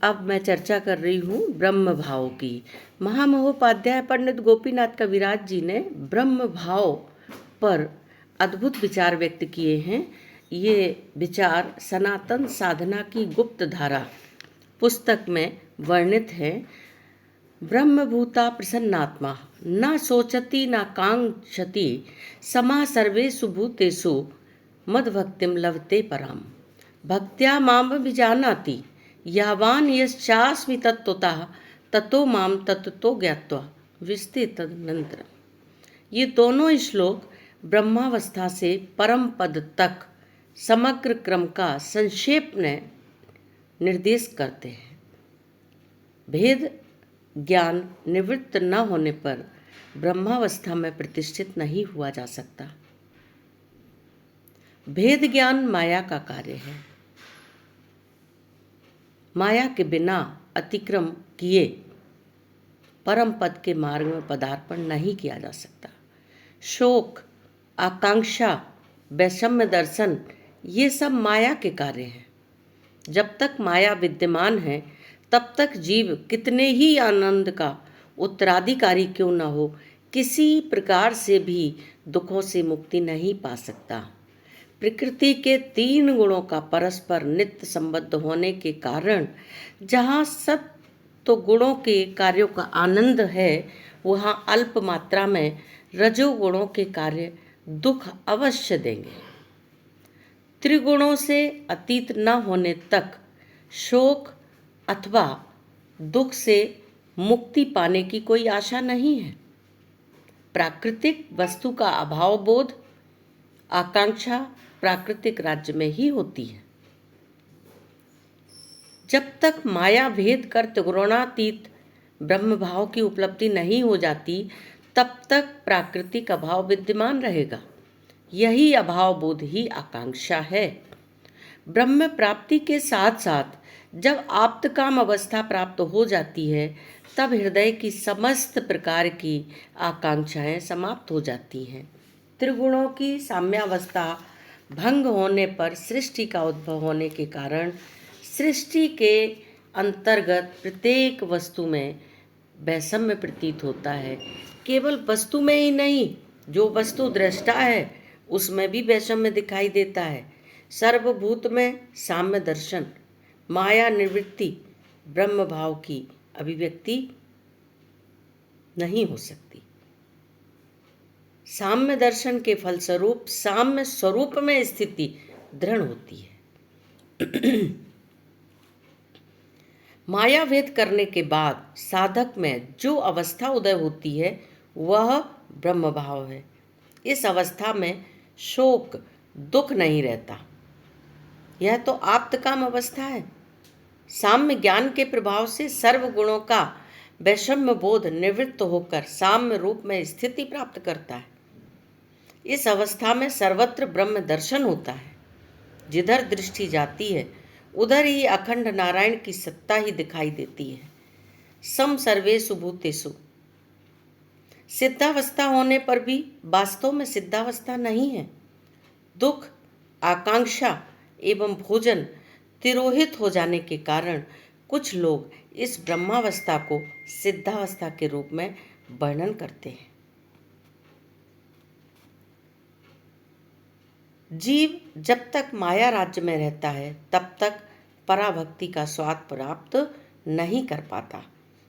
अब मैं चर्चा कर रही हूँ ब्रह्म भाव की। महामहोपाध्याय पंडित गोपीनाथ कविराज जी ने ब्रह्म भाव पर अद्भुत विचार व्यक्त किए हैं। ये विचार सनातन साधना की गुप्त धारा पुस्तक में वर्णित है। ब्रह्मभूता प्रसन्नात्मा न सोचति न कांक्षति समा सर्वेषु भूतेषु मद्भक्तिं लभते पराम भक्त्या माम विजानाति यावान यश्चास्मि तत्त्वतः ततो माम तत्तो ज्ञात्वा विशति तदनंतरम। ये दोनों श्लोक ब्रह्मावस्था से परम पद तक समग्र क्रम का संक्षेप में निर्देश करते हैं। भेद ज्ञान निवृत्त न होने पर ब्रह्मावस्था में प्रतिष्ठित नहीं हुआ जा सकता। भेद ज्ञान माया का कार्य है। माया के बिना अतिक्रम किए परम पद के मार्ग में पदार्पण नहीं किया जा सकता। शोक, आकांक्षा, वैषम्य दर्शन ये सब माया के कार्य हैं। जब तक माया विद्यमान है तब तक जीव कितने ही आनंद का उत्तराधिकारी क्यों न हो, किसी प्रकार से भी दुखों से मुक्ति नहीं पा सकता। प्रकृति के 3 गुणों का परस्पर नित्य संबद्ध होने के कारण जहाँ सब तो गुणों के कार्यों का आनंद है, वहाँ अल्प मात्रा में रजोगुणों के कार्य दुख अवश्य देंगे। त्रिगुणों से अतीत न होने तक शोक अथवा दुख से मुक्ति पाने की कोई आशा नहीं है। प्राकृतिक वस्तु का अभाव बोध, आकांक्षा प्राकृतिक राज्य में ही होती है। जब तक माया भेद कर त्रिगुणातीत ब्रह्म भाव की उपलब्धि नहीं हो जाती, तब तक प्राकृतिक अभाव विद्यमान रहेगा। यही अभाव बोध ही आकांक्षा है। ब्रह्म प्राप्ति के साथ साथ जब आप्तकाम अवस्था प्राप्त हो जाती है, तब हृदय की समस्त प्रकार की आकांक्षाएं समाप्त हो जाती हैं। त्रिगुणों की साम्यावस्था भंग होने पर सृष्टि का उद्भव होने के कारण सृष्टि के अंतर्गत प्रत्येक वस्तु में वैषम्य प्रतीत होता है। केवल वस्तु में ही नहीं, जो वस्तु दृष्टा है उसमें भी वैषम्य दिखाई देता है। सर्वभूत में साम्य दर्शन, माया निवृत्ति, ब्रह्म भाव की अभिव्यक्ति नहीं हो सकती। साम्य दर्शन के फलस्वरूप साम्य स्वरूप में स्थिति दृढ़ होती है। माया भेद करने के बाद साधक में जो अवस्था उदय होती है वह ब्रह्म भाव है। इस अवस्था में शोक दुख नहीं रहता। यह तो आप्तकाम अवस्था है। साम्य ज्ञान के प्रभाव से सर्व गुणों का वैषम्य बोध निवृत्त होकर साम्य रूप में स्थिति प्राप्त करता है। इस अवस्था में सर्वत्र ब्रह्म दर्शन होता है। जिधर दृष्टि जाती है उधर ही अखंड नारायण की सत्ता ही दिखाई देती है। सम सर्वेषु भूतेषु। सिद्धावस्था होने पर भी वास्तव में सिद्धावस्था नहीं है। दुख, आकांक्षा एवं भोजन तिरोहित हो जाने के कारण कुछ लोग इस ब्रह्मावस्था को सिद्धावस्था के रूप में वर्णन करते हैं। जीव जब तक माया राज्य में रहता है तब तक पराभक्ति का स्वाद प्राप्त नहीं कर पाता।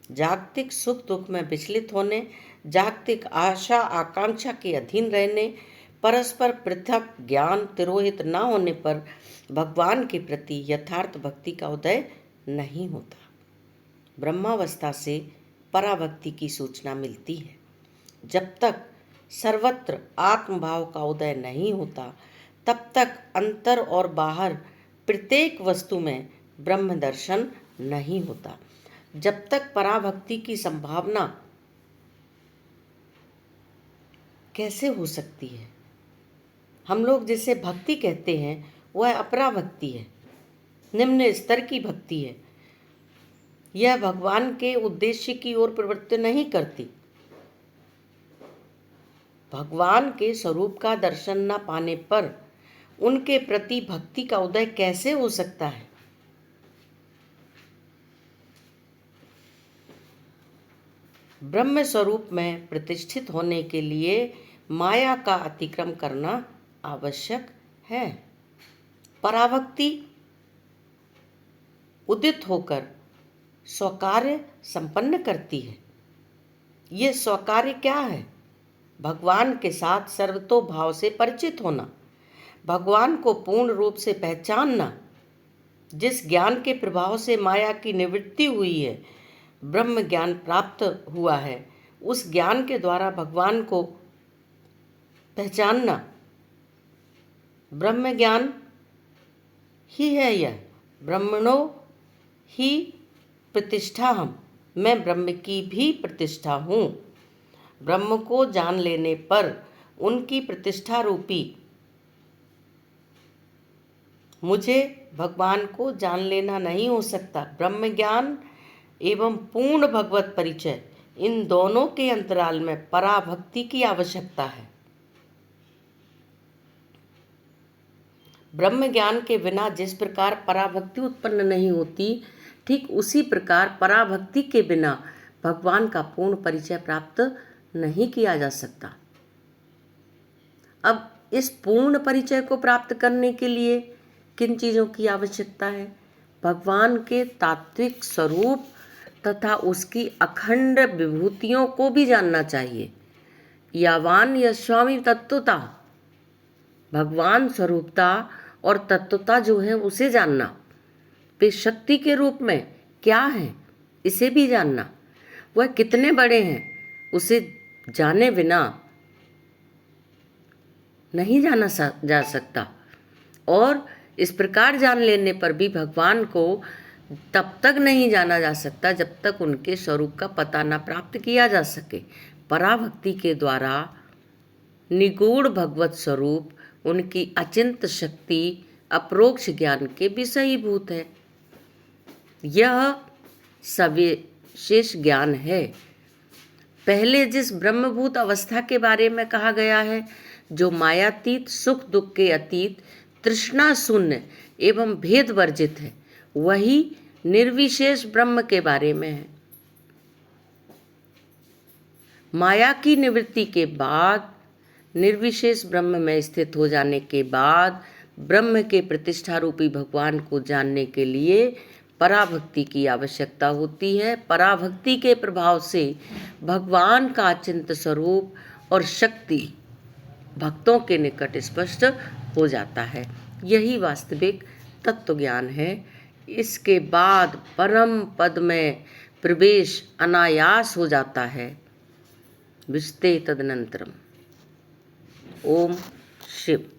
जागतिक सुख दुख में विचलित होने, जागतिक आशा आकांक्षा के अधीन रहने, परस्पर पृथक ज्ञान तिरोहित न होने पर भगवान के प्रति यथार्थ भक्ति का उदय नहीं होता। ब्रह्मावस्था से पराभक्ति की सूचना मिलती है। जब तक सर्वत्र आत्मभाव का उदय नहीं होता, तब तक अंतर और बाहर प्रत्येक वस्तु में ब्रह्म दर्शन नहीं होता। जब तक पराभक्ति की संभावना कैसे हो सकती है? हम लोग जिसे भक्ति कहते हैं वह अपराभक्ति है, निम्न स्तर की भक्ति है। यह भगवान के उद्देश्य की ओर प्रवृत्ति नहीं करती। भगवान के स्वरूप का दर्शन न पाने पर उनके प्रति भक्ति का उदय कैसे हो सकता है? ब्रह्म स्वरूप में प्रतिष्ठित होने के लिए माया का अतिक्रम करना आवश्यक है। पराभक्ति उदित होकर स्वकार्य संपन्न करती है। ये स्वकार्य क्या है? भगवान के साथ सर्वतोभाव से परिचित होना, भगवान को पूर्ण रूप से पहचानना। जिस ज्ञान के प्रभाव से माया की निवृत्ति हुई है, ब्रह्म ज्ञान प्राप्त हुआ है, उस ज्ञान के द्वारा भगवान को पहचानना ब्रह्म ज्ञान ही है। यह ब्रह्मणो ही प्रतिष्ठा हम, मैं ब्रह्म की भी प्रतिष्ठा हूँ। ब्रह्म को जान लेने पर उनकी प्रतिष्ठा रूपी मुझे भगवान को जान लेना नहीं हो सकता। ब्रह्म ज्ञान एवं पूर्ण भगवत परिचय, इन दोनों के अंतराल में पराभक्ति की आवश्यकता है। ब्रह्म ज्ञान के बिना जिस प्रकार पराभक्ति उत्पन्न नहीं होती, ठीक उसी प्रकार पराभक्ति के बिना भगवान का पूर्ण परिचय प्राप्त नहीं किया जा सकता। अब इस पूर्ण परिचय को प्राप्त करने के लिए किन चीज़ों की आवश्यकता है? भगवान के तात्विक स्वरूप तथा उसकी अखंड विभूतियों को भी जानना चाहिए। यावान यस्वामी तत्वता, भगवान स्वरूपता और तत्वता जो है उसे जानना। वे शक्ति के रूप में क्या है इसे भी जानना। वह कितने बड़े हैं उसे जाने बिना नहीं जाना जा सकता। और इस प्रकार जान लेने पर भी भगवान को तब तक नहीं जाना जा सकता जब तक उनके स्वरूप का पता न प्राप्त किया जा सके। पराभक्ति के द्वारा निगूढ़ भगवत स्वरूप, उनकी अचिंत शक्ति, अपरोक्ष ज्ञान के विषयीभूत है। यह सविशेष ज्ञान है। पहले जिस ब्रह्मभूत अवस्था के बारे में कहा गया है, जो मायातीत, सुख दुख के अतीत, तृष्णा शून्य एवं भेद वर्जित है, वही निर्विशेष ब्रह्म के बारे में है। माया की निवृत्ति के बाद, निर्विशेष ब्रह्म में स्थित हो जाने के बाद, ब्रह्म के प्रतिष्ठा रूपी भगवान को जानने के लिए पराभक्ति की आवश्यकता होती है। पराभक्ति के प्रभाव से भगवान का अचिंत स्वरूप और शक्ति भक्तों के निकट स्पष्ट हो जाता है। यही वास्तविक तत्व ज्ञान है। इसके बाद परम पद में प्रवेश अनायास हो जाता है। विस्ते तदनंतरम। ओम शिव।